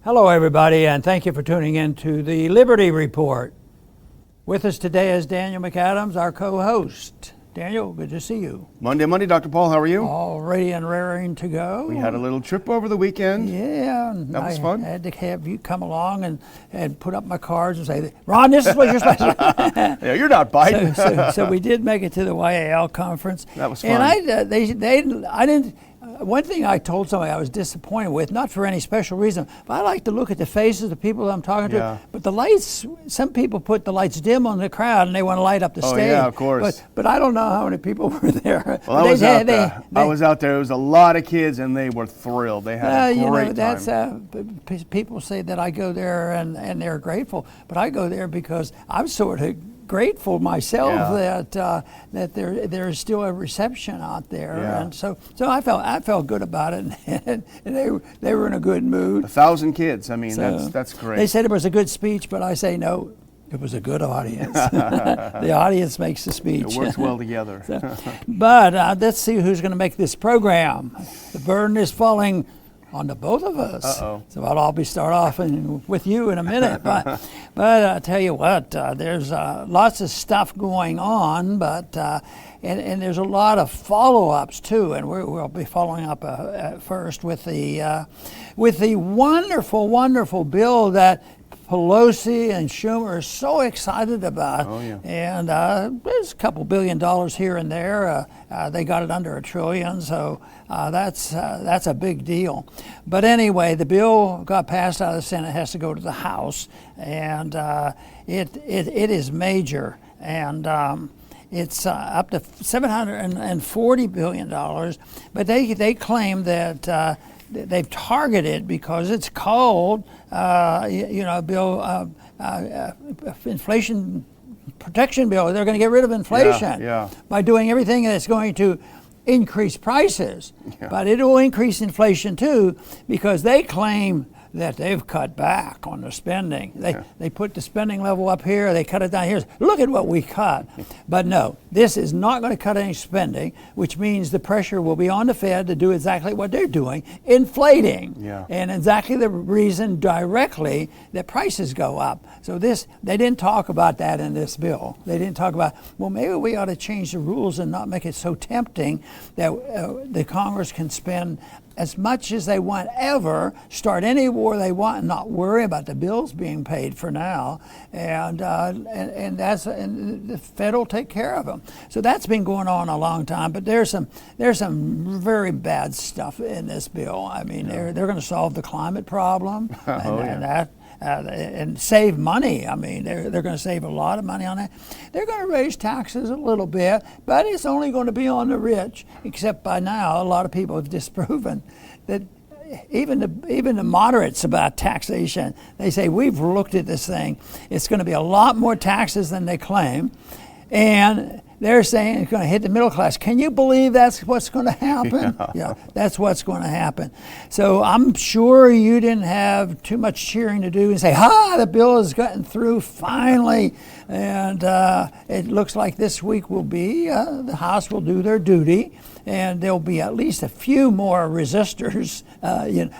Hello, everybody, and thank you for tuning in to the Liberty Report. With us today is Daniel McAdams, our co-host. Daniel, good to see you. Monday, Dr. Paul, how are you? All ready and raring to go. We had a little trip over the weekend. Yeah. That was fun. I had to have you come along and put up my cards and say, Ron, this is what you're supposed to do. Yeah, you're not biting. So we did make it to the YAL conference. That was fun. And I didn't. One thing I told somebody I was disappointed with, not for any special reason, but I like to look at the faces of the people I'm talking to. But the lights, some people put the lights dim on the crowd and they want to light up the stage. Oh yeah, of course. But I don't know how many people were there. Well, I was out there. I was out there. It was a lot of kids and they were thrilled. They had a great time. People say that I go there and they're grateful, but I go there because I'm sort of grateful myself that there is still a reception out there, and so I felt good about it, and they were in a good mood. 1,000 kids. I mean, that's great. They said it was a good speech, but I say no. It was a good audience. The audience makes the speech. It works well together. But let's see who's going to make this program. The burden is falling on the both of us. Uh-oh. So I'll start off with you in a minute. But I tell you what, there's lots of stuff going on, but and there's a lot of follow-ups too, and we'll be following up first with the wonderful, wonderful bill that Pelosi and Schumer are so excited about. Oh, yeah. And there's a couple $1 billion here and there. They got it under $1 trillion, so that's a big deal. But anyway, the bill got passed out of the Senate, has to go to the House, and it is major. And it's up to $740 billion, but they claim that they've targeted because it's called, bill, inflation protection bill. They're going to get rid of inflation by doing everything that's going to increase prices. Yeah. But it will increase inflation too, because they claim that they've cut back on the spending. They put the spending level up here, they cut it down here. Look at what we cut. But no, this is not going to cut any spending, which means the pressure will be on the Fed to do exactly what they're doing, inflating. Yeah. And exactly the reason directly that prices go up. So they didn't talk about that in this bill. They didn't talk about, well, maybe we ought to change the rules and not make it so tempting that the Congress can spend as much as they want ever, start any war they want, and not worry about the bills being paid for now, and the Fed will take care of them. So that's been going on a long time. But there's some very bad stuff in this bill. I mean, they're going to solve the climate problem, and save money. I mean, they're going to save a lot of money on that. They're going to raise taxes a little bit, but it's only going to be on the rich, except by now a lot of people have disproven that even the moderates about taxation, they say, we've looked at this thing. It's going to be a lot more taxes than they claim, and they're saying it's going to hit the middle class. Can you believe that's what's going to happen? Yeah, that's what's going to happen. So I'm sure you didn't have too much cheering to do and say, the bill has gotten through finally. And it looks like this week will be, the House will do their duty, and there'll be at least a few more resistors.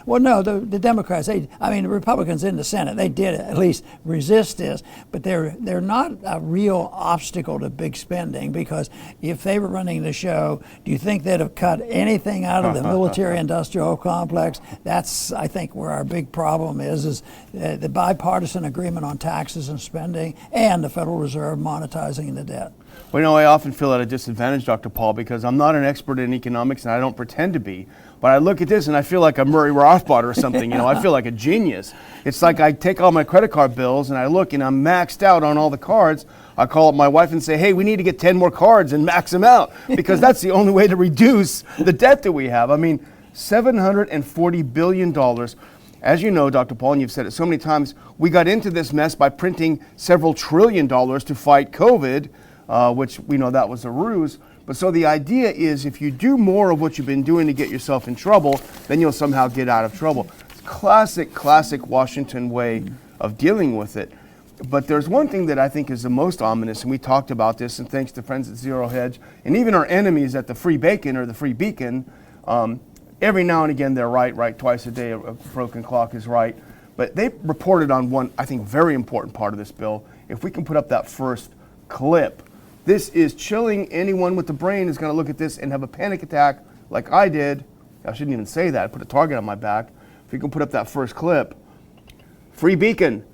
Well, no, the Democrats, the Republicans in the Senate, they did at least resist this, but they're not a real obstacle to big spending, because if they were running the show, do you think they'd have cut anything out of the military-industrial complex? That's, I think, where our big problem is the bipartisan agreement on taxes and spending, and the Federal Reserve monetizing the debt. Well, I often feel at a disadvantage, Dr. Paul, because I'm not an expert in economics, and I don't pretend to be. But I look at this and I feel like a Murray Rothbard or something. I feel like a genius. It's like I take all my credit card bills and I look and I'm maxed out on all the cards. I call up my wife and say, hey, we need to get 10 more cards and max them out, because that's the only way to reduce the debt that we have. I mean, $740 billion. As you know, Dr. Paul, and you've said it so many times, we got into this mess by printing several $1 trillion to fight COVID, which we know that was a ruse. But so the idea is, if you do more of what you've been doing to get yourself in trouble, then you'll somehow get out of trouble. It's classic Washington way of dealing with it. But there's one thing that I think is the most ominous, and we talked about this, and thanks to friends at Zero Hedge, and even our enemies at the Free Bacon or the Free Beacon, every now and again they're right twice a day, a broken clock is right. But they reported on one, I think, very important part of this bill. If we can put up that first clip, this is chilling. Anyone with the brain is going to look at this and have a panic attack like I did. I shouldn't even say that. I put a target on my back. If we can put up that first clip. Free Beacon.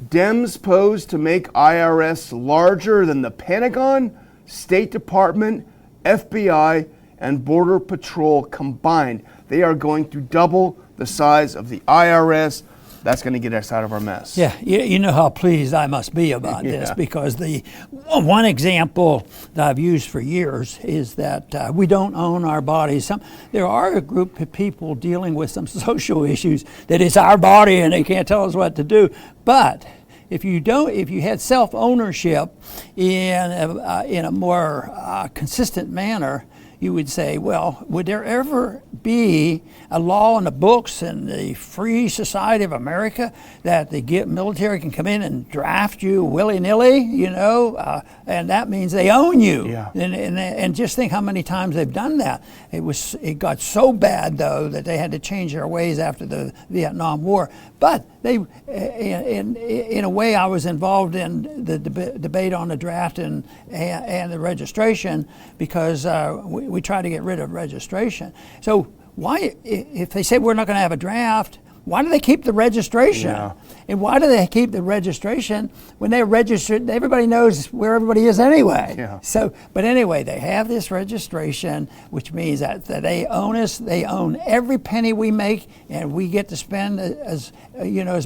Dems pose to make IRS larger than the Pentagon, State Department, FBI, and Border Patrol combined. They are going to double the size of the IRS. That's going to get us out of our mess. Yeah, you know how pleased I must be about this, because the one example that I've used for years is that we don't own our bodies. There are a group of people dealing with some social issues that it's our body and they can't tell us what to do. But if you had self-ownership in a more consistent manner, you would say, well, would there ever be a law in the books in the free society of America that the military can come in and draft you willy-nilly, and that means they own you. Yeah. And just think how many times they've done that. It got so bad, though, that they had to change their ways after the Vietnam War. But they, in a way, I was involved in the debate on the draft and the registration, because we try to get rid of registration. So why, if they say we're not going to have a draft, why do they keep the registration? Yeah. And why do they keep the registration when they're registered? Everybody knows where everybody is anyway. Yeah. So, but anyway, they have this registration, which means that they own us. They own every penny we make, and we get to spend as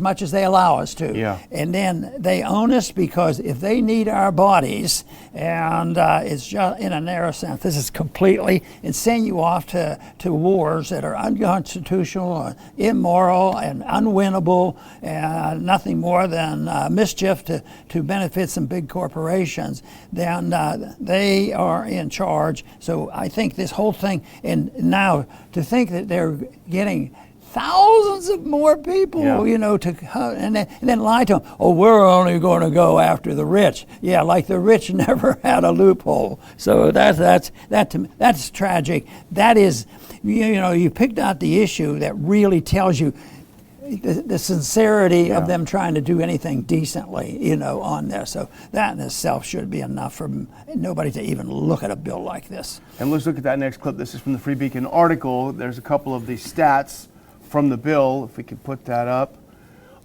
much as they allow us to. Yeah. And then they own us because if they need our bodies, and it's just in a narrow sense, this is completely and send you off to wars that are unconstitutional, immoral, and unwinnable, and nothing more than mischief to benefit some big corporations, then they are in charge. So I think this whole thing, and now to think that they're getting thousands of more people, and then lie to them. Oh, we're only going to go after the rich. Yeah, like the rich never had a loophole. So that's tragic. That is, you picked out the issue that really tells you the sincerity of them trying to do anything decently, on this. So that in itself should be enough for nobody to even look at a bill like this. And let's look at that next clip. This is from the Free Beacon article. There's a couple of the stats from the bill, if we could put that up.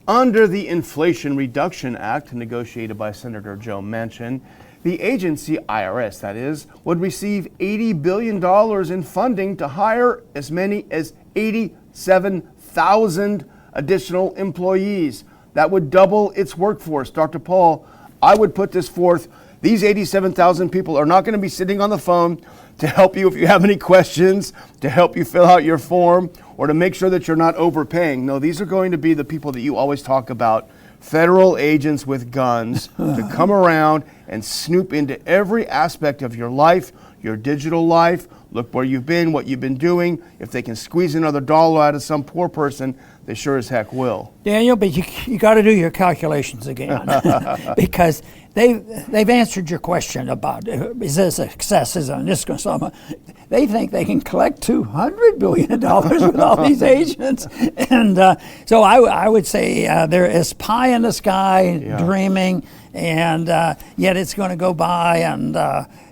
Under the Inflation Reduction Act, negotiated by Senator Joe Manchin, the agency, IRS that is, would receive $80 billion in funding to hire as many as 87,000 additional employees. That would double its workforce. Dr. Paul, I would put this forth. These 87,000 people are not going to be sitting on the phone to help you if you have any questions, to help you fill out your form, or to make sure that you're not overpaying. No, these are going to be the people that you always talk about, federal agents with guns to come around and snoop into every aspect of your life, your digital life. Look where you've been, what you've been doing. If they can squeeze another dollar out of some poor person, they sure as heck will. Daniel, but you got to do your calculations again because they've answered your question about is this excessive and this going. They think they can collect $200 billion with all these agents, and so I would say there is pie in the sky, dreaming. And yet it's going to go by, and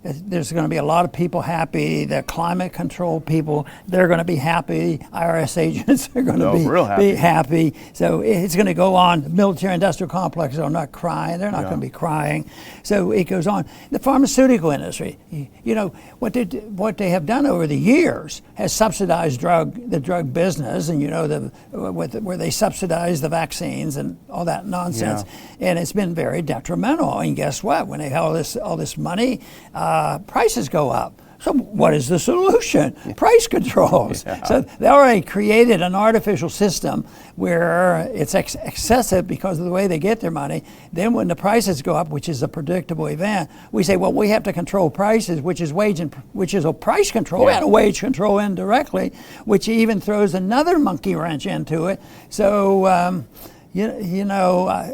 there's going to be a lot of people happy. The climate control people, they're going to be happy. IRS agents are going to be happy. So it's going to go on. The military-industrial complexes are not crying. They're not going to be crying. So it goes on. The pharmaceutical industry, what they have done over the years has subsidized the drug business, and where they subsidize the vaccines and all that nonsense, and it's been very detrimental. And guess what? When they have all this money, prices go up. So what is the solution? Price controls. Yeah. So they already created an artificial system where it's excessive because of the way they get their money. Then when the prices go up, which is a predictable event, we say, well, we have to control prices, which is a price control and a wage control indirectly, which even throws another monkey wrench into it. So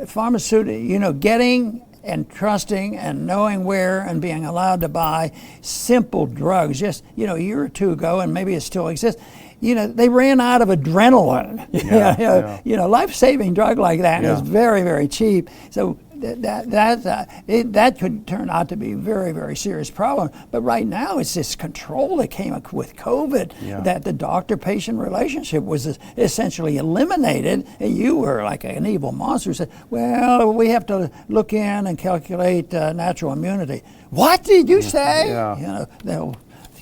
pharmaceutical, getting and trusting and knowing where and being allowed to buy simple drugs. Just, a year or two ago, and maybe it still exists, they ran out of adrenaline. Life-saving drug like that is very, very cheap. So that could turn out to be a very, very serious problem. But right now, it's this control that came up with COVID, that the doctor-patient relationship was essentially eliminated. And you were like an evil monster who said, well, we have to look in and calculate natural immunity. What did you say? They'll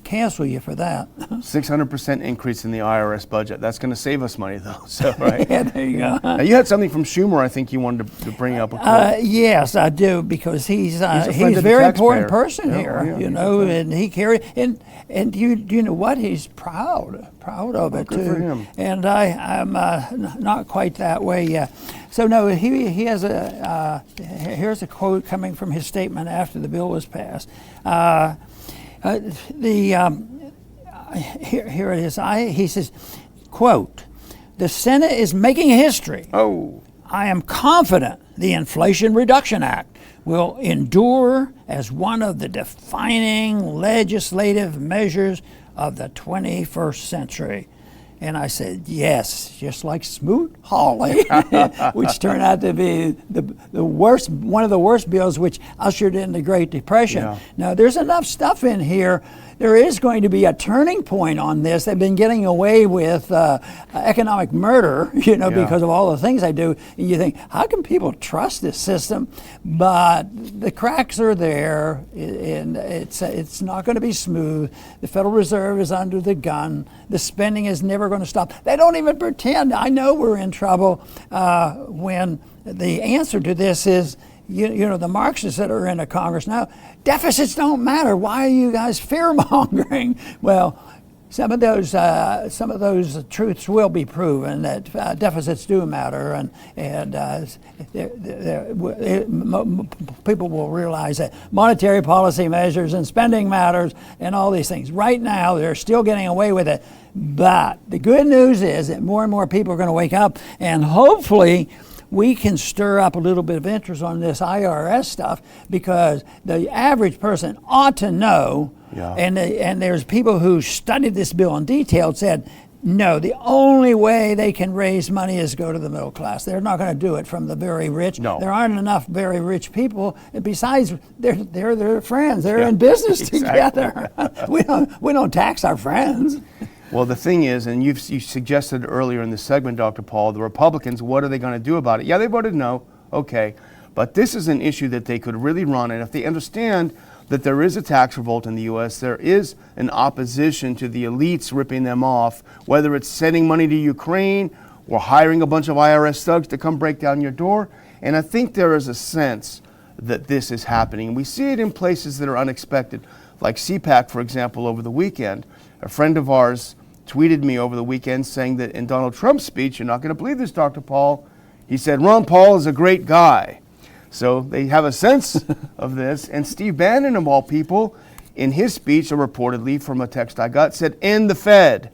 cancel you for that. 600% increase in the IRS budget. That's going to save us money, though. So, right? Yeah, there you go. Now, you had something from Schumer, I think you wanted to bring up. Yes, I do, because he's a very important person here, and he carried, and you know what? He's proud of it too. Good for him. And I'm not quite that way yet. So no, he has here's a quote coming from his statement after the bill was passed. Here it is. He says, quote, "The Senate is making history. Oh. I am confident the Inflation Reduction Act will endure as one of the defining legislative measures of the 21st century." And I said, yes, just like Smoot-Hawley, which turned out to be one of the worst bills, which ushered in the Great Depression. Yeah. Now, there's enough stuff in here. There is going to be a turning point on this. They've been getting away with economic murder, because of all the things they do. And you think, how can people trust this system? But the cracks are there, and it's not going to be smooth. The Federal Reserve is under the gun. The spending is never going to stop. They don't even pretend. I know we're in trouble when the answer to this is, the Marxists that are in the Congress now, deficits don't matter. Why are you guys fear-mongering? Well, some of those truths will be proven, that deficits do matter, and people will realize that monetary policy measures and spending matters and all these things. Right now, they're still getting away with it. But the good news is that more and more people are going to wake up, and hopefully we can stir up a little bit of interest on this IRS stuff, because the average person ought to know, and there's people who studied this bill in detail said, no, the only way they can raise money is go to the middle class. They're not going to do it from the very rich. No. There aren't enough very rich people. And besides, they're their friends. They're in business together. We don't tax our friends. Well, the thing is, and you suggested earlier in this segment, Dr. Paul, the Republicans, what are they going to do about it? Yeah, they voted no, okay. But this is an issue that they could really run, and if they understand that there is a tax revolt in the U.S., there is an opposition to the elites ripping them off, whether it's sending money to Ukraine or hiring a bunch of IRS thugs to come break down your door. And I think there is a sense that this is happening. We see it in places that are unexpected, like CPAC, for example, over the weekend. A friend of ours tweeted me over the weekend saying that in Donald Trump's speech, you're not going to believe this, Dr. Paul, he said, Ron Paul is a great guy. So they have a sense of this. And Steve Bannon, of all people, in his speech, or reportedly from a text I got, said, end the Fed.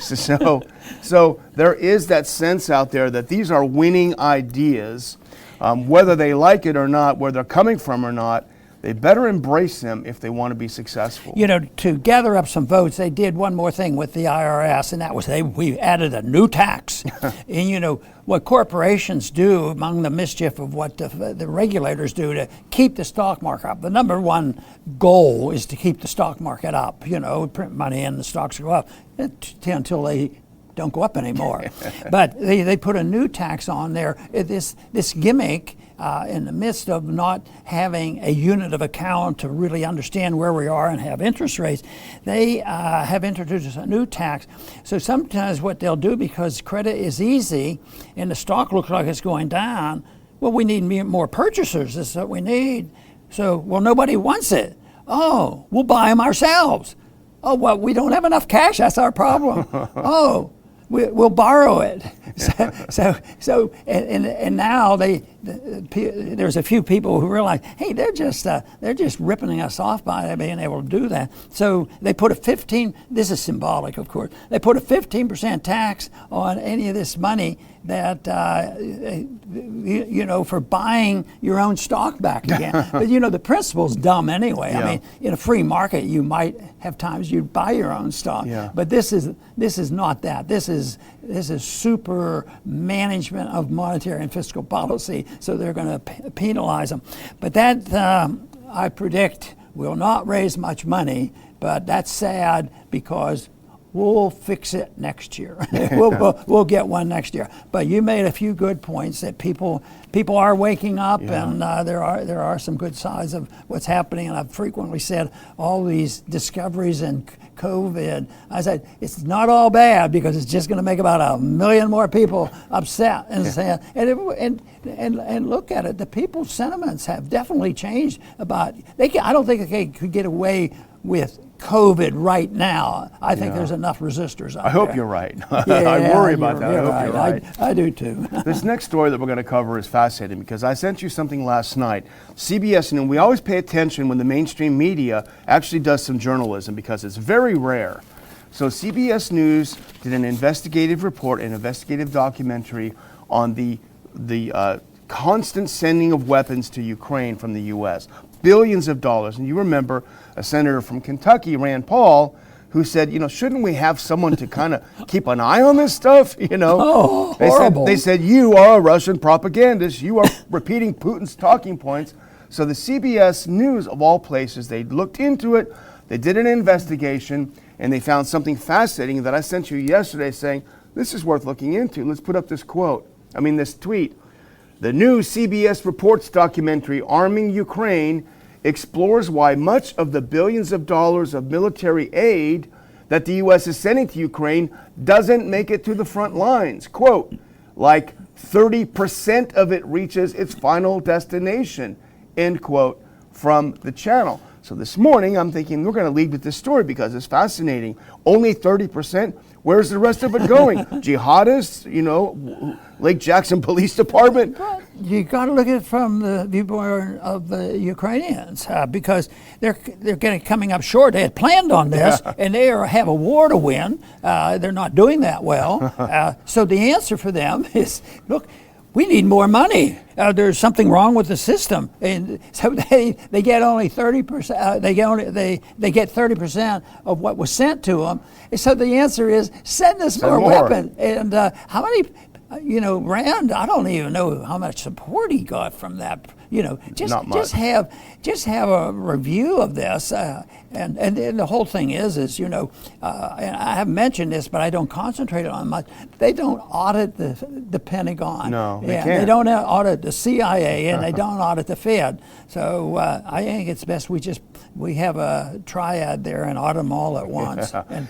So there is that sense out there that these are winning ideas, whether they like it or not, where they're coming from or not. They better embrace them if they want to be successful. To gather up some votes, they did one more thing with the IRS, and that was we added a new tax. And what corporations do, among the mischief of what the regulators do to keep the stock market up. The number one goal is to keep the stock market up. Print money and the stocks go up until they don't go up anymore. But they put a new tax on there. This gimmick. In the midst of not having a unit of account to really understand where we are and have interest rates, they have introduced a new tax. So sometimes what they'll do, because credit is easy and the stock looks like it's going down, well, we need more purchasers. This is what we need. So, well, nobody wants it. Oh, we'll buy them ourselves. Oh, well, we don't have enough cash. That's our problem. Oh, we'll borrow it. And now there's a few people who realize, hey, they're just ripping us off by being able to do that. So they put a 15. This is symbolic, of course. They put a 15% tax on any of this money that for buying your own stock back again. But the principle's dumb anyway. Yeah. I mean, in a free market, you might have times you'd buy your own stock. Yeah. But this is not that. This is super management of monetary and fiscal policy. So they're going to penalize them. But that I predict will not raise much money. But that's sad because we'll fix it next year. we'll get one next year. But you made a few good points that people are waking up, and there are some good signs of what's happening. And I've frequently said all these discoveries in COVID. I said it's not all bad because it's just going to make about 1 million more people upset and saying and look at it. The people's sentiments have definitely changed about. I don't think they could get away with COVID right now. I think there's enough resistors out there. I hope you're right. I worry about that. I hope you're right. I do too. This next story that we're going to cover is fascinating because I sent you something last night. CBS, and we always pay attention when the mainstream media actually does some journalism because it's very rare. So CBS News did an investigative report, an investigative documentary on the constant sending of weapons to Ukraine from the U.S. Billions of dollars. And you remember a senator from Kentucky, Rand Paul, who said, shouldn't we have someone to kind of keep an eye on this stuff? Oh, horrible. They said, you are a Russian propagandist. You are repeating Putin's talking points. So the CBS News, of all places, they looked into it. They did an investigation, and they found something fascinating that I sent you yesterday saying, this is worth looking into. Let's put up this this tweet. The new CBS Reports documentary, Arming Ukraine, explores why much of the billions of dollars of military aid that the U.S. is sending to Ukraine doesn't make it to the front lines. Quote, like 30% of it reaches its final destination, end quote, from the channel. So this morning, I'm thinking we're going to lead with this story because it's fascinating. Only 30%? Where's the rest of it going? Jihadists, Lake Jackson Police Department? But you got to look at it from the viewpoint of the Ukrainians because they're coming up short. They had planned on this, and they have a war to win. They're not doing that well. So the answer for them is, look, we need more money. There's something wrong with the system, and so they get only 30%. They get 30% of what was sent to them. And so the answer is send us more weapons. And how many? Rand, I don't even know how much support he got from that. Just have a review of this, and the whole thing is and I have mentioned this, but I don't concentrate on much. They don't audit the Pentagon. No, they can't. They don't audit the CIA, and they don't audit the Fed. So I think it's best we have a triad there and audit them all at once. And,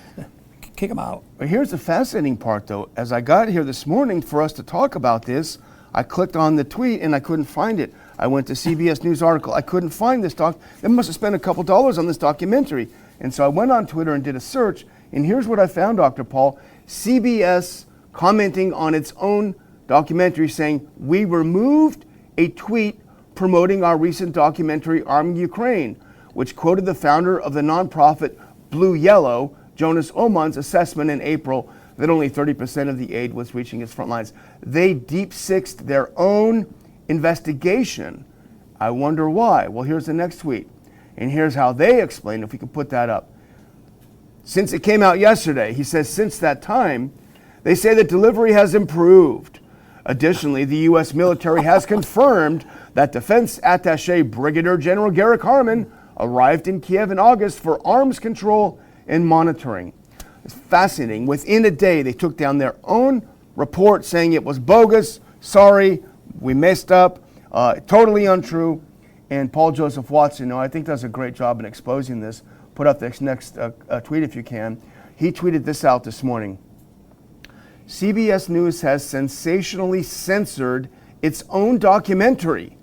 kick them out. But here's the fascinating part, though. As I got here this morning for us to talk about this, I clicked on the tweet and I couldn't find it. I went to CBS News article. I couldn't find this doc. They must have spent a couple dollars on this documentary. And so I went on Twitter and did a search. And here's what I found, Dr. Paul. CBS commenting on its own documentary saying, we removed a tweet promoting our recent documentary, Arming Ukraine, which quoted the founder of the nonprofit Blue Yellow, Jonas Oman's assessment in April that only 30% of the aid was reaching its front lines. They deep-sixed their own investigation. I wonder why. Well, here's the next tweet. And here's how they explain, if we can put that up. Since it came out yesterday, he says, since that time, they say that delivery has improved. Additionally, the U.S. military has confirmed that Defense Attaché Brigadier General Garrick Harmon arrived in Kiev in August for arms control and monitoring. It's fascinating. Within a day, they took down their own report saying it was bogus. Sorry, we messed up. Totally untrue. And Paul Joseph Watson, I think does a great job in exposing this. Put up this next tweet if you can. He tweeted this out this morning. CBS News has sensationally censored its own documentary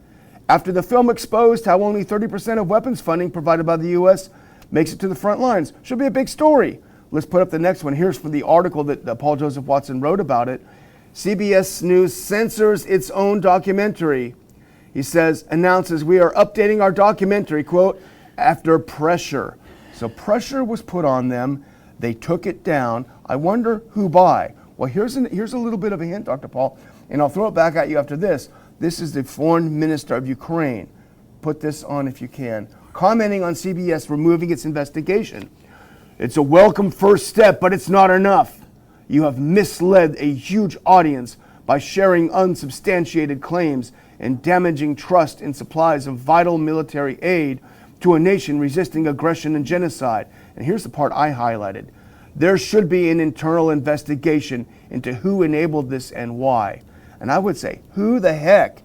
after the film exposed how only 30% of weapons funding provided by the U.S. makes it to the front lines. Should be a big story. Let's put up the next one. Here's from the article that Paul Joseph Watson wrote about it. CBS News censors its own documentary. He says, announces, we are updating our documentary, quote, after pressure. So pressure was put on them. They took it down. I wonder who by. Well, here's a little bit of a hint, Dr. Paul, and I'll throw it back at you after this. This is the foreign minister of Ukraine. Put this on if you can. Commenting on CBS removing its investigation. It's a welcome first step, but it's not enough. You have misled a huge audience by sharing unsubstantiated claims and damaging trust in supplies of vital military aid to a nation resisting aggression and genocide. And here's the part I highlighted. There should be an internal investigation into who enabled this and why. And I would say, who the heck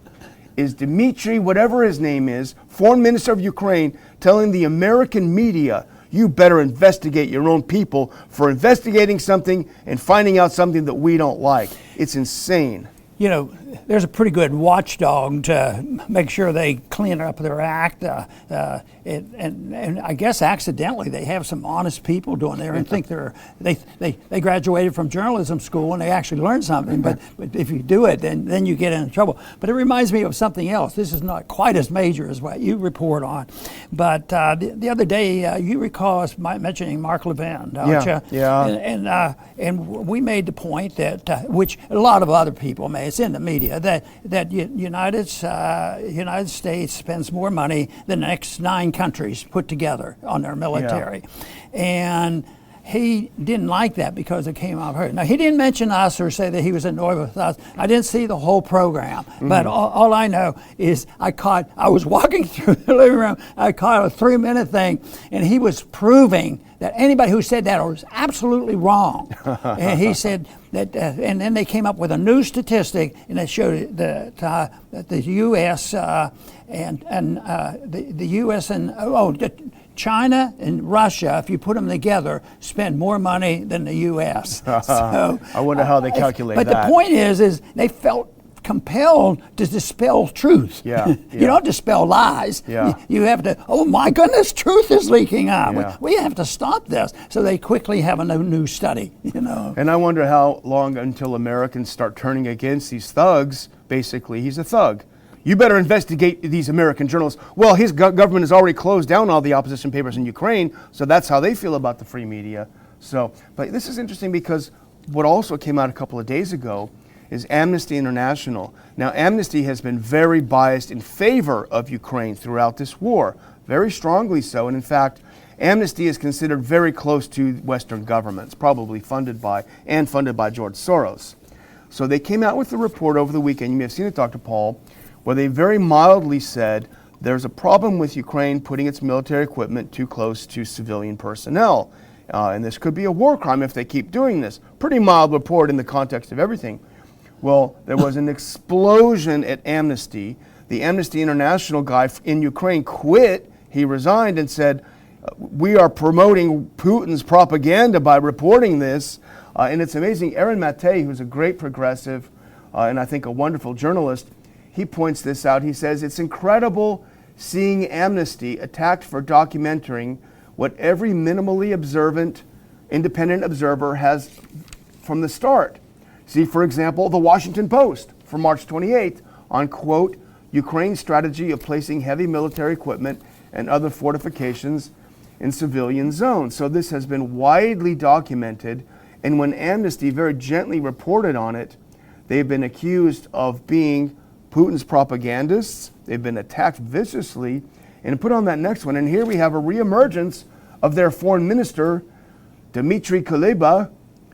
is Dmitry, whatever his name is, foreign minister of Ukraine, telling the American media, you better investigate your own people for investigating something and finding out something that we don't like. It's insane. You know, there's a pretty good watchdog to make sure they clean up their act. And I guess accidentally they have some honest people doing there and think they graduated from journalism school and they actually learned something. But if you do it, then you get in trouble. But it reminds me of something else. This is not quite as major as what you report on. But the other day, you recall us mentioning Mark Levin, don't you? Yeah. And we made the point that, which a lot of other people made, it's in the media, that United States spends more money than the next 9 countries put together on their military. Yeah. And he didn't like that because it came out hurt. Now, he didn't mention us or say that he was annoyed with us. I didn't see the whole program, but all I know is I was walking through the living room, I caught a 3-minute thing, and he was proving that anybody who said that was absolutely wrong. And he said that, and then they came up with a new statistic, and it showed that the U.S. and the U.S. and China and Russia, if you put them together, spend more money than the U.S. So I wonder how they calculate that. But the point is they felt compelled to dispel truth. Yeah. You don't dispel lies. Yeah. You have to, oh my goodness, truth is leaking out. Yeah. We have to stop this. So they quickly have a new study, you know. And I wonder how long until Americans start turning against these thugs. Basically, he's a thug. You better investigate these American journalists. Well, his government has already closed down all the opposition papers in Ukraine, so that's how they feel about the free media. So, but this is interesting because what also came out a couple of days ago is Amnesty International. Now, Amnesty has been very biased in favor of Ukraine throughout this war, very strongly so. And in fact, Amnesty is considered very close to Western governments, probably funded by George Soros. So they came out with a report over the weekend, you may have seen it, Dr. Paul, where they very mildly said there's a problem with Ukraine putting its military equipment too close to civilian personnel. And this could be a war crime if they keep doing this. Pretty mild report in the context of everything. Well, there was an explosion at Amnesty. The Amnesty International guy in Ukraine quit. He resigned and said, we are promoting Putin's propaganda by reporting this. And it's amazing. Aaron Maté, who's a great progressive and I think a wonderful journalist, he points this out. He says, it's incredible seeing Amnesty attacked for documenting what every minimally observant, independent observer has from the start. See, for example, the Washington Post from March 28th on, quote, Ukraine's strategy of placing heavy military equipment and other fortifications in civilian zones. So this has been widely documented, and when Amnesty very gently reported on it, they've been accused of being Putin's propagandists. They've been attacked viciously. And put on that next one, and here we have a reemergence of their foreign minister, Dmitry Kuleba.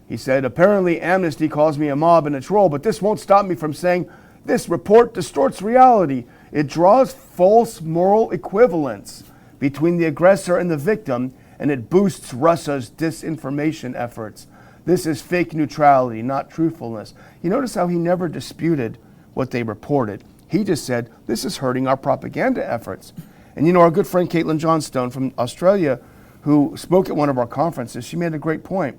He said, apparently Amnesty calls me a mob and a troll, but this won't stop me from saying this report distorts reality. It draws false moral equivalence between the aggressor and the victim, and it boosts Russia's disinformation efforts. This is fake neutrality, not truthfulness. You notice how he never disputed what they reported. He just said, this is hurting our propaganda efforts. And you know, our good friend Caitlin Johnstone from Australia, who spoke at one of our conferences, she made a great point.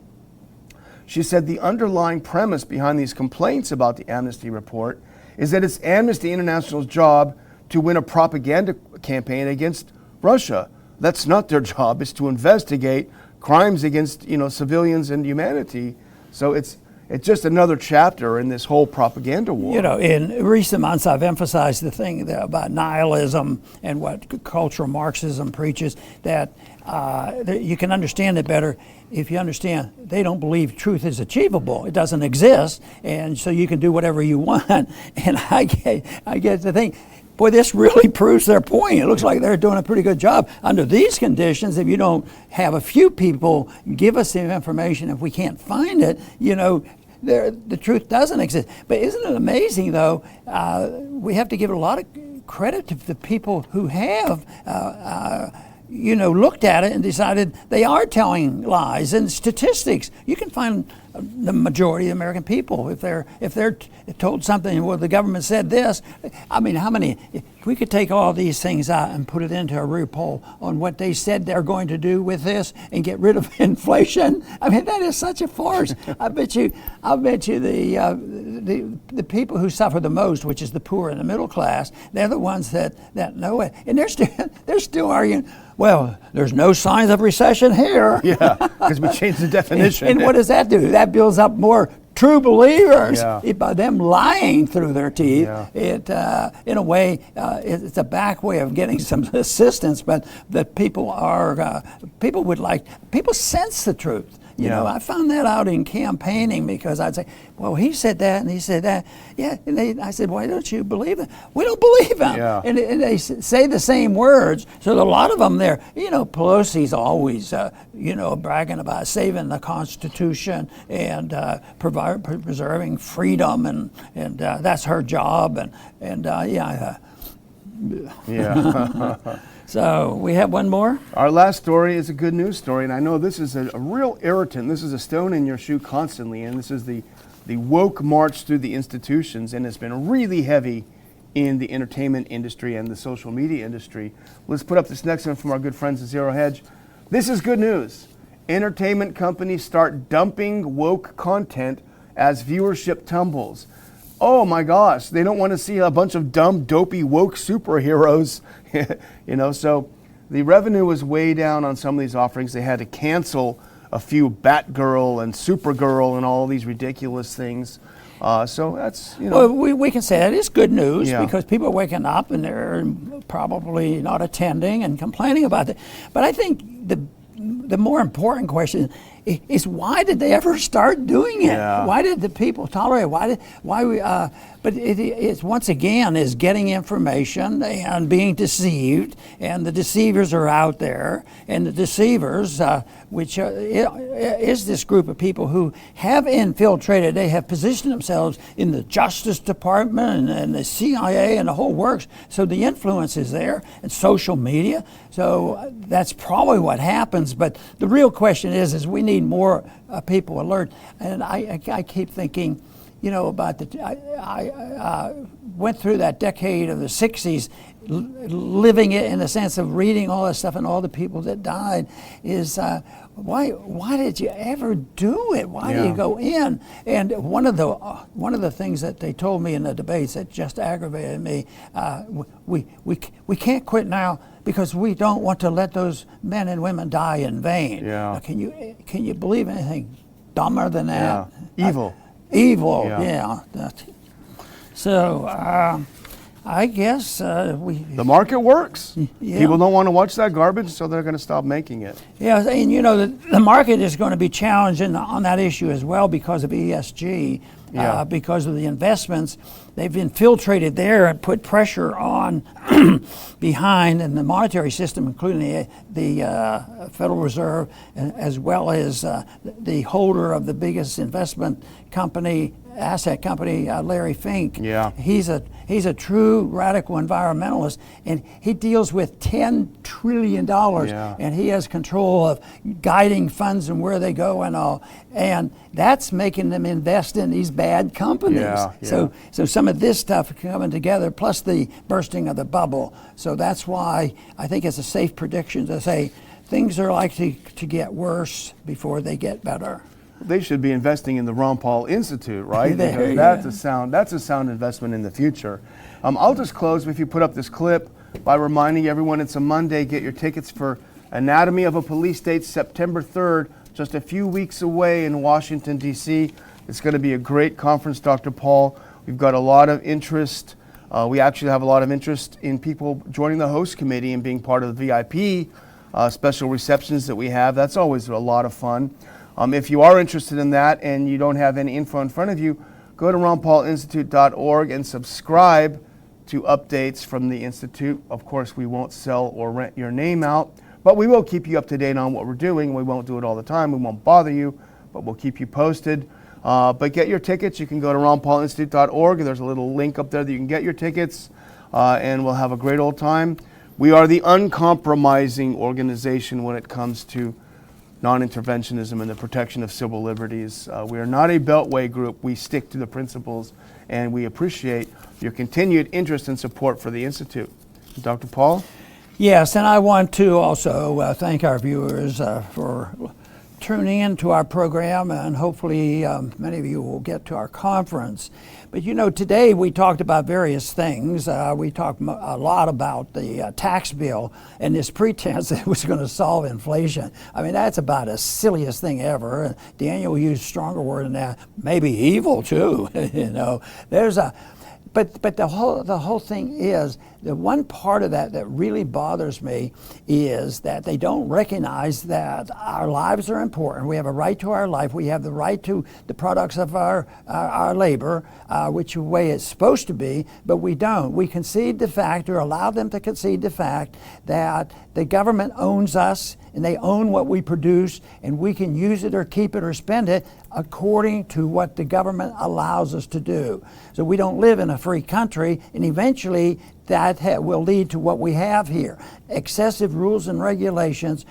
She said the underlying premise behind these complaints about the Amnesty report is that it's Amnesty International's job to win a propaganda campaign against Russia. That's not their job. It's to investigate crimes against, civilians and humanity. So it's it's just another chapter in this whole propaganda war. You know, in recent months, I've emphasized the thing about nihilism and what cultural Marxism preaches, that you can understand it better if you understand they don't believe truth is achievable. It doesn't exist, and so you can do whatever you want. And I get to think, boy, this really proves their point. It looks like they're doing a pretty good job. Under these conditions, if you don't have a few people give us the information, if we can't find it, you know, the truth doesn't exist. But isn't it amazing, though? We have to give a lot of credit to the people who have looked at it and decided they are telling lies. And statistics, you can find the majority of the American people, if they're told something, well, the government said this. I mean, how many? If we could take all these things out and put it into a real poll on what they said they're going to do with this and get rid of inflation. I mean, that is such a farce. I bet you the people who suffer the most, which is the poor and the middle class, they're the ones that know it, and they're still arguing, well, there's no signs of recession here. Yeah, because we changed the definition. And what does that do? That builds up more true believers. Yeah. By them lying through their teeth. Yeah. It, in a way, it's a back way of getting some assistance, but that people sense the truth. You know, I found that out in campaigning, because I'd say, well, he said that and he said that. Yeah, and I said, why don't you believe it? We don't believe him. Yeah. And they say the same words. So a lot of them there, Pelosi's always, bragging about saving the Constitution and preserving freedom, and that's her job. Yeah. So we have one more. Our last story is a good news story, and I know this is a real irritant. This is a stone in your shoe constantly, and this is the woke march through the institutions, and it's been really heavy in the entertainment industry and the social media industry. Let's put up this next one from our good friends at Zero Hedge. This is good news. Entertainment companies start dumping woke content as viewership tumbles. Oh my gosh, they don't want to see a bunch of dumb, dopey, woke superheroes. So the revenue was way down on some of these offerings. They had to cancel a few Batgirl and Supergirl and all these ridiculous things. So that's, Well, we can say that is good news, because people are waking up and they're probably not attending and complaining about it. But I think the more important question is, why did they ever start doing it? Yeah. Why did the people tolerate it? But it's once again is getting information and being deceived, and the deceivers are out there, and the deceivers, which is this group of people who have infiltrated, they have positioned themselves in the Justice Department and the CIA and the whole works, so the influence is there, and social media, so that's probably what happens. But the real question is we need more people alert, and I keep thinking, about I went through that decade of the 60s, living it in the sense of reading all that stuff and all the people that died, is why did you ever do it? Why do you go in? And one of the things that they told me in the debates that just aggravated me, we can't quit now because we don't want to let those men and women die in vain. Yeah. Can you believe anything dumber than that? Yeah. Evil. Evil, yeah. So I guess the market works. Yeah. People don't want to watch that garbage, so they're going to stop making it. Yeah, and the market is going to be challenged on that issue as well because of ESG, because of the investments. They've infiltrated there and put pressure on behind in the monetary system, including the Federal Reserve, as well as the holder of the biggest investment company, asset company, Larry Fink. Yeah. He's a true radical environmentalist, and he deals with $10 trillion, and he has control of guiding funds and where they go and all, and that's making them invest in these bad companies. So some of this stuff coming together, plus the bursting of the bubble. So that's why I think it's a safe prediction to say things are likely to get worse before they get better. They should be investing in the Ron Paul Institute, right? There, Because that's a sound investment in the future. I'll just close if you put up this clip by reminding everyone it's a Monday. Get your tickets for Anatomy of a Police State, September 3rd, just a few weeks away in Washington, D.C. It's going to be a great conference, Dr. Paul. We've got a lot of interest. We actually have a lot of interest in people joining the host committee and being part of the VIP special receptions that we have. That's always a lot of fun. If you are interested in that and you don't have any info in front of you, go to ronpaulinstitute.org and subscribe to updates from the Institute. Of course, we won't sell or rent your name out, but we will keep you up to date on what we're doing. We won't do it all the time. We won't bother you, but we'll keep you posted. But get your tickets. You can go to ronpaulinstitute.org. There's a little link up there that you can get your tickets, and we'll have a great old time. We are the uncompromising organization when it comes to non-interventionism and the protection of civil liberties. We are not a beltway group. We stick to the principles, and we appreciate your continued interest and support for the Institute. Dr. Paul? Yes, and I want to also thank our viewers for tuning in to our program, and hopefully many of you will get to our conference. But you know, today we talked about various things. We talked a lot about the tax bill and this pretense that it was going to solve inflation. I mean, that's about the silliest thing ever. Daniel used a stronger word than that, maybe evil too. You know, But the whole thing is, the one part of that that really bothers me is that they don't recognize that our lives are important. We have a right to our life. We have the right to the products of our labor, which way it's supposed to be, but we don't. We concede the fact, or allow them to concede the fact, that the government owns us and they own what we produce, and we can use it or keep it or spend it according to what the government allows us to do. So we don't live in a free country, and eventually that will lead to what we have here: excessive rules and regulations,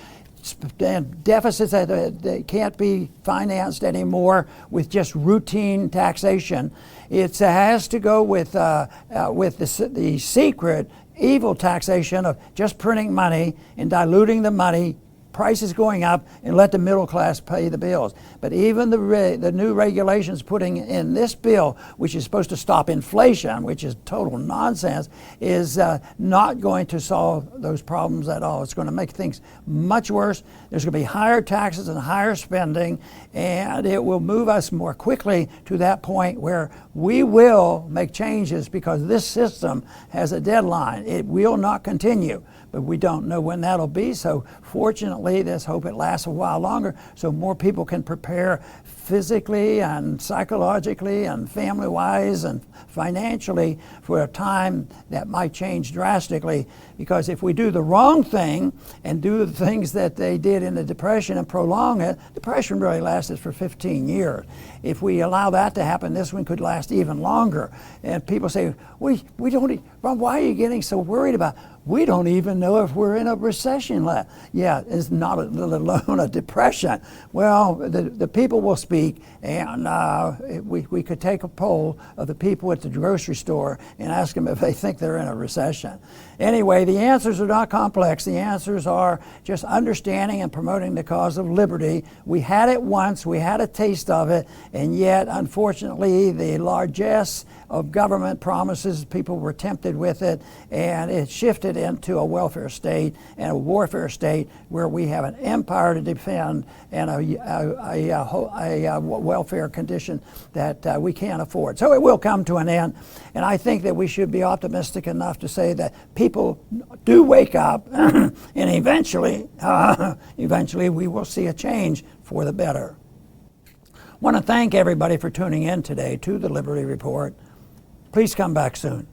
and deficits that can't be financed anymore with just routine taxation. It has to go with the secret evil taxation of just printing money and diluting the money, prices going up, and let the middle class pay the bills. But even the new regulations putting in this bill, which is supposed to stop inflation, which is total nonsense, is not going to solve those problems at all. It's going to make things much worse. There's going to be higher taxes and higher spending, and it will move us more quickly to that point where we will make changes, because this system has a deadline. It will not continue, but we don't know when that'll be. So fortunately, let's hope it lasts a while longer so more people can prepare physically and psychologically and family-wise and financially for a time that might change drastically. Because if we do the wrong thing and do the things that they did in the Depression and prolong it, Depression really lasted for 15 years. If we allow that to happen, this one could last even longer. And people say, we don't, why are you getting so worried about it? We don't even know if we're in a recession left. Yeah, it's not let alone a depression. Well, the people will speak, and we could take a poll of the people at the grocery store and ask them if they think they're in a recession. Anyway, the answers are not complex. The answers are just understanding and promoting the cause of liberty. We had it once, we had a taste of it, and yet, unfortunately, the largesse of government promises, people were tempted with it, and it shifted into a welfare state and a warfare state where we have an empire to defend and a welfare condition that we can't afford. So it will come to an end, and I think that we should be optimistic enough to say that people do wake up and eventually we will see a change for the better. I want to thank everybody for tuning in today to the Liberty Report. Please come back soon.